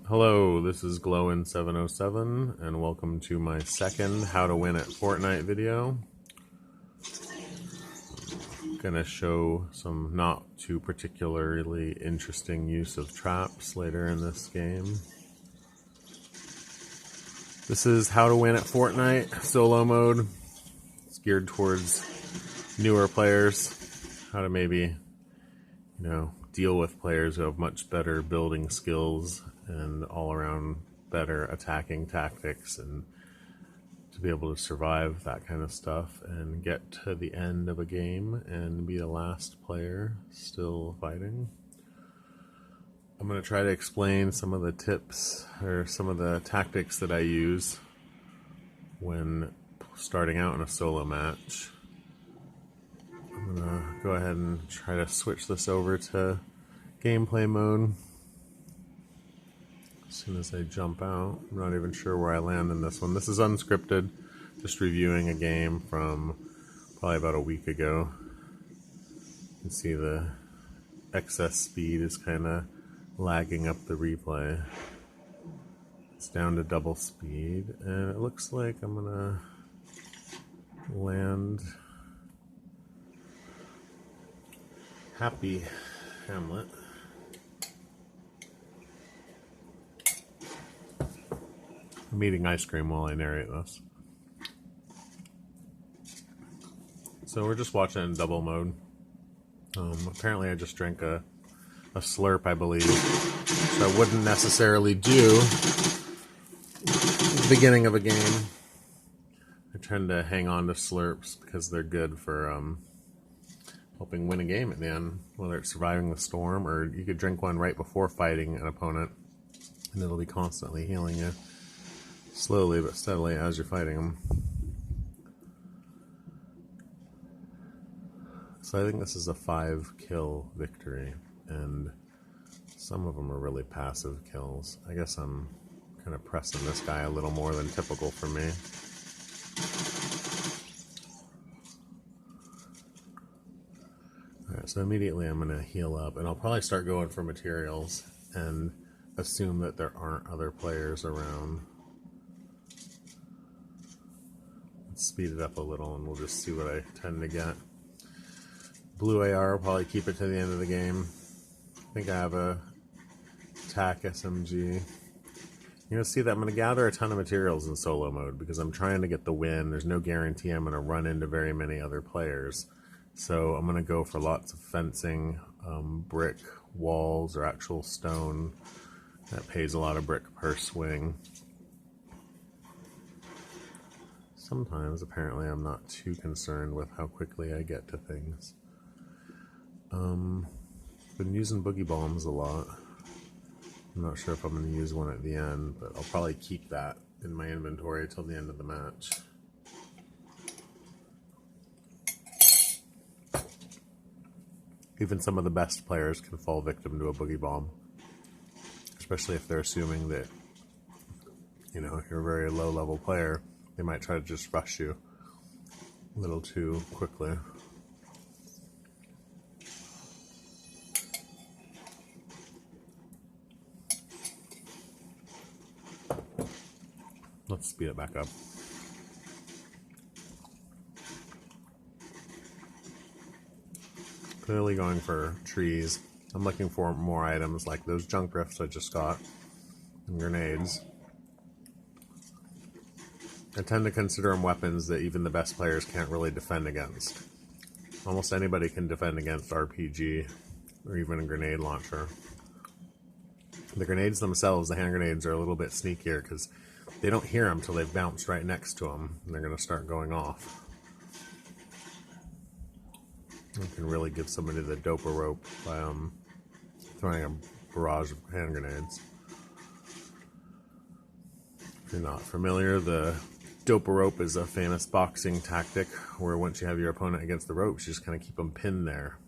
Hello, this is Glowin707 and welcome to my second How to Win at Fortnite video. I'm gonna show some not too particularly interesting use of traps later in this game. This is How to Win at Fortnite solo mode. It's geared towards newer players, how to maybe, deal with players who have much better building skills and all around better attacking tactics, and to be able to survive that kind of stuff and get to the end of a game and be the last player still fighting. I'm going to try to explain some of the tips or some of the tactics that I use when starting out in a solo match. I'm going to go ahead and try to switch this over to gameplay mode as soon as I jump out. I'm not even sure where I land in this one. This is unscripted, just reviewing a game from probably about a week ago. You can see the excess speed is kind of lagging up the replay. It's down to double speed, and it looks like I'm gonna land Happy Hamlet. I'm eating ice cream while I narrate this. So we're just watching in double mode. Apparently I just drank a slurp, I believe, which I wouldn't necessarily do at the beginning of a game. I tend to hang on to slurps because they're good for helping win a game at the end, whether it's surviving the storm, or you could drink one right before fighting an opponent and it'll be constantly healing you, slowly but steadily, as you're fighting them. So I think this is a 5-kill victory, and some of them are really passive kills. I guess I'm kind of pressing this guy a little more than typical for me. Alright, so immediately I'm going to heal up, and I'll probably start going for materials and assume that there aren't other players around. Let's speed it up a little and we'll just see what I tend to get. Blue AR, will probably keep it to the end of the game. I think I have a TAC SMG. You're going to see that I'm going to gather a ton of materials in solo mode because I'm trying to get the win. There's no guarantee I'm going to run into very many other players. So I'm going to go for lots of fencing, brick walls, or actual stone. That pays a lot of brick per swing. Sometimes, apparently, I'm not too concerned with how quickly I get to things. Been using boogie bombs a lot. I'm not sure if I'm going to use one at the end, but I'll probably keep that in my inventory till the end of the match. Even some of the best players can fall victim to a boogie bomb, especially if they're assuming that, if you're a very low-level player, they might try to just rush you a little too quickly. Let's speed it back up. Clearly going for trees. I'm looking for more items like those junk rifts I just got and grenades. I tend to consider them weapons that even the best players can't really defend against. Almost anybody can defend against RPG or even a grenade launcher. The grenades themselves, the hand grenades, are a little bit sneakier because they don't hear them till they've bounced right next to them and they're going to start going off. You can really give somebody the doper rope by throwing a barrage of hand grenades. If you're not familiar, the doper rope is a famous boxing tactic where once you have your opponent against the ropes, you just kind of keep them pinned there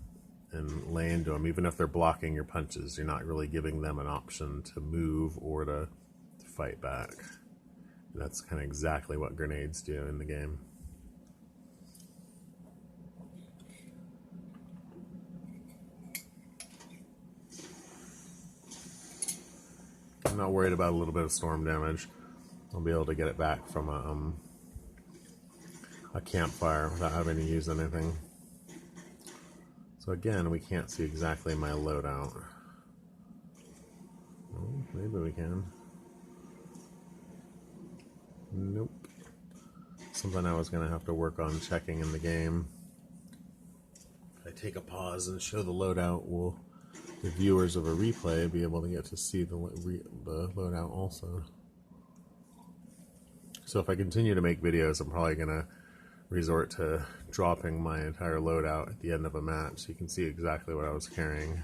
and lay into them. Even if they're blocking your punches, you're not really giving them an option to move or to fight back. And that's kind of exactly what grenades do in the game. I'm not worried about a little bit of storm damage. I'll be able to get it back from a campfire without having to use anything. So again, we can't see exactly my loadout. Oh, maybe we can. Nope. Something I was going to have to work on checking in the game. If I take a pause and show the loadout, will the viewers of a replay be able to get to see the loadout also? So if I continue to make videos, I'm probably going to resort to dropping my entire loadout at the end of a match so you can see exactly what I was carrying.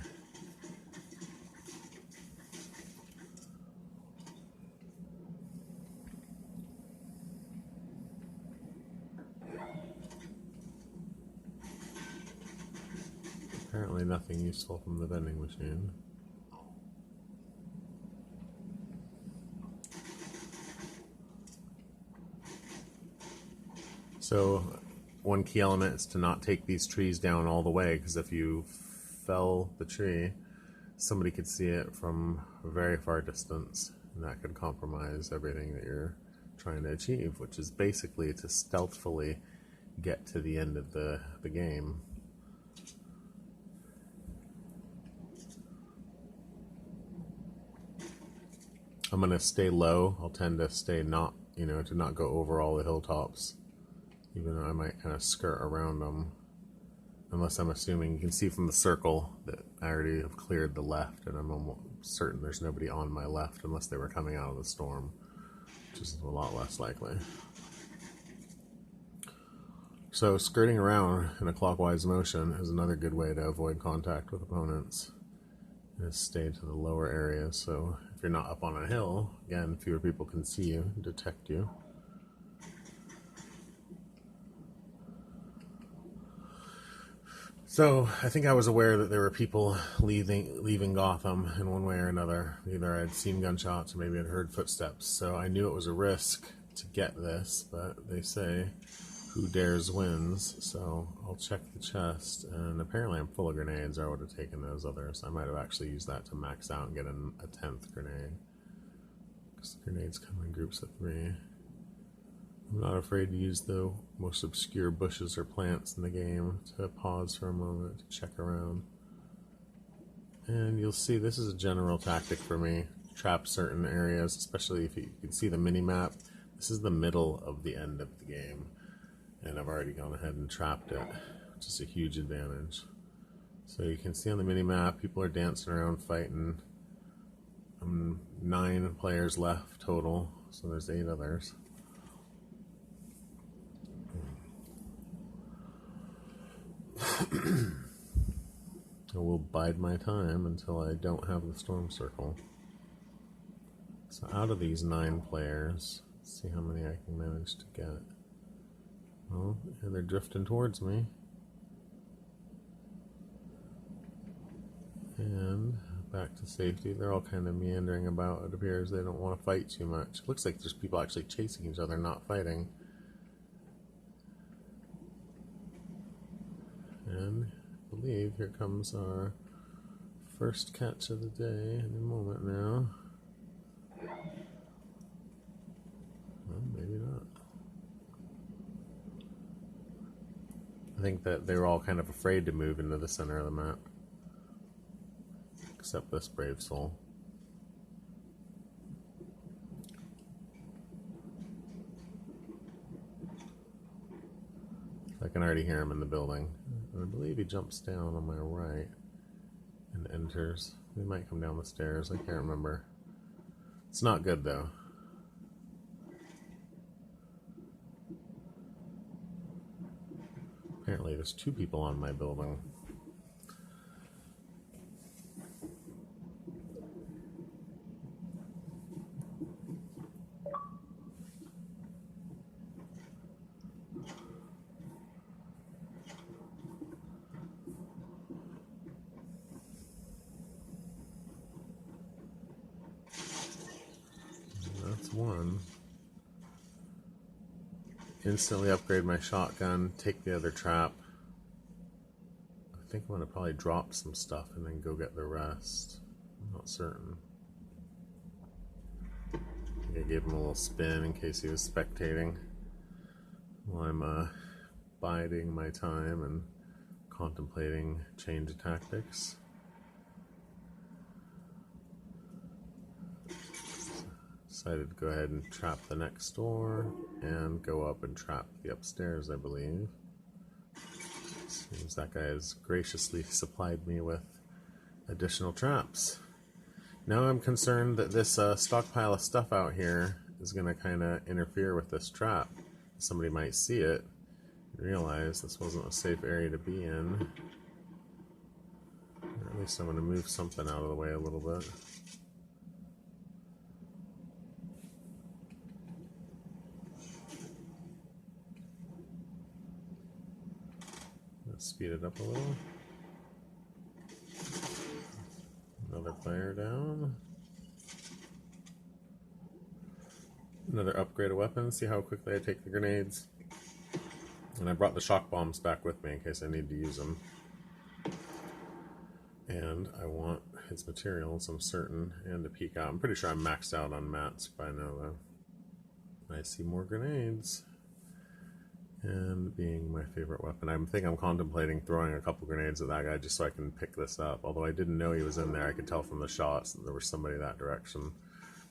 Apparently nothing useful from the vending machine. So one key element is to not take these trees down all the way, because if you fell the tree, somebody could see it from a very far distance, and that could compromise everything that you're trying to achieve, which is basically to stealthily get to the end of the game. I'm going to stay low. I'll tend to stay not, to not go over all the hilltops, even though I might kind of skirt around them. Unless I'm assuming, you can see from the circle that I already have cleared the left, and I'm almost certain there's nobody on my left unless they were coming out of the storm, which is a lot less likely. So skirting around in a clockwise motion is another good way to avoid contact with opponents. Just stay to the lower areas, so if you're not up on a hill, again, fewer people can see you, detect you. So I think I was aware that there were people leaving Gotham in one way or another. Either I'd seen gunshots or maybe I'd heard footsteps, so I knew it was a risk to get this, but they say who dares wins, so I'll check the chest, and apparently I'm full of grenades, or I would have taken those others. I might have actually used that to max out and get a 10th grenade, because the grenades come in groups of 3. I'm not afraid to use the most obscure bushes or plants in the game to pause for a moment to check around. And you'll see this is a general tactic for me, trap certain areas, especially if you can see the mini-map. This is the middle of the end of the game, and I've already gone ahead and trapped it, which is a huge advantage. So you can see on the mini-map, people are dancing around fighting. 9 players left total, so there's 8 others. I will bide my time until I don't have the storm circle. So out of these 9 players, let's see how many I can manage to get. Oh, and they're drifting towards me. And back to safety. They're all kind of meandering about. It appears they don't want to fight too much. It looks like there's people actually chasing each other, not fighting. And I believe here comes our first catch of the day in a moment now. Well, maybe not. I think that they were all kind of afraid to move into the center of the map. Except this brave soul. I can already hear him in the building. I believe he jumps down on my right and enters. He might come down the stairs. I can't remember. It's not good though. Apparently there's 2 people on my building. That's 1. Instantly upgrade my shotgun, take the other trap. I think I'm going to probably drop some stuff and then go get the rest. I'm not certain. I gave him a little spin in case he was spectating while I'm biding my time and contemplating change of tactics. Decided to go ahead and trap the next door and go up and trap the upstairs, I believe. Seems that guy has graciously supplied me with additional traps. Now I'm concerned that this stockpile of stuff out here is going to kind of interfere with this trap. Somebody might see it and realize this wasn't a safe area to be in. Or at least I'm going to move something out of the way a little bit. Let's speed it up a little. Another player down. Another upgrade of weapons. See how quickly I take the grenades. And I brought the shock bombs back with me in case I need to use them. And I want his materials, I'm certain, and to peek out. I'm pretty sure I'm maxed out on mats by now, though. I see more grenades. And being my favorite weapon, I think I'm contemplating throwing a couple grenades at that guy just so I can pick this up. Although I didn't know he was in there, I could tell from the shots that there was somebody that direction.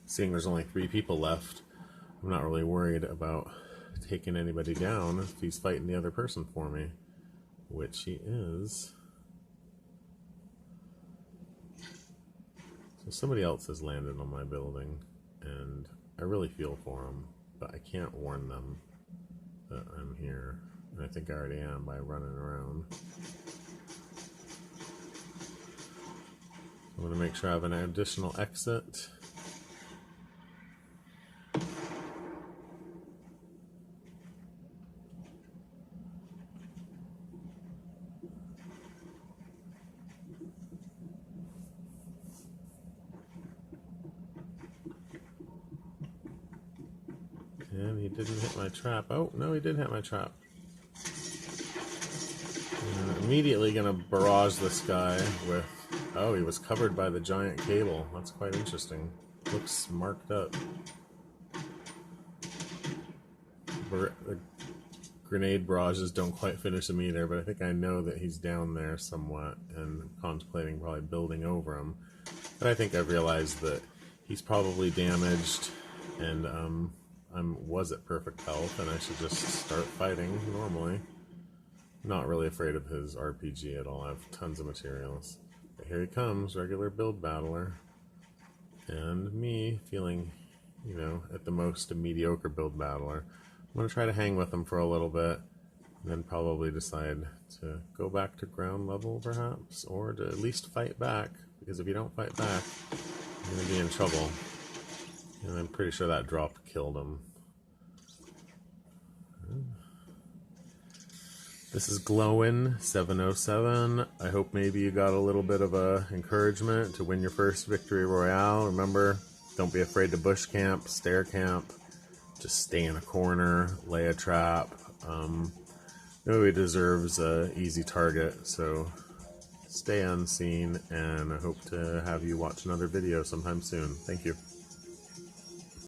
Seeing there's only 3 people left, I'm not really worried about taking anybody down if he's fighting the other person for me, which he is. So somebody else has landed on my building, and I really feel for them, but I can't warn them that I'm here, and I think I already am by running around. I'm going to make sure I have an additional exit. And he didn't hit my trap. Oh, no, he did hit my trap. And I'm immediately going to barrage this guy with... Oh, he was covered by the giant cable. That's quite interesting. Looks marked up. The grenade barrages don't quite finish him either, but I think I know that he's down there somewhat and contemplating probably building over him. But I think I've realized that he's probably damaged and was at perfect health, and I should just start fighting normally. Not really afraid of his RPG at all. I have tons of materials. But here he comes, regular build battler. And me feeling, you know, at the most a mediocre build battler. I'm going to try to hang with him for a little bit, and then probably decide to go back to ground level perhaps, or to at least fight back, because if you don't fight back, you're going to be in trouble. And I'm pretty sure that drop killed him. This is Glowin707. I hope maybe you got a little bit of encouragement to win your first Victory Royale. Remember, don't be afraid to bush camp, stair camp. Just stay in a corner, lay a trap. Nobody deserves an easy target, so stay unseen, and I hope to have you watch another video sometime soon. Thank you.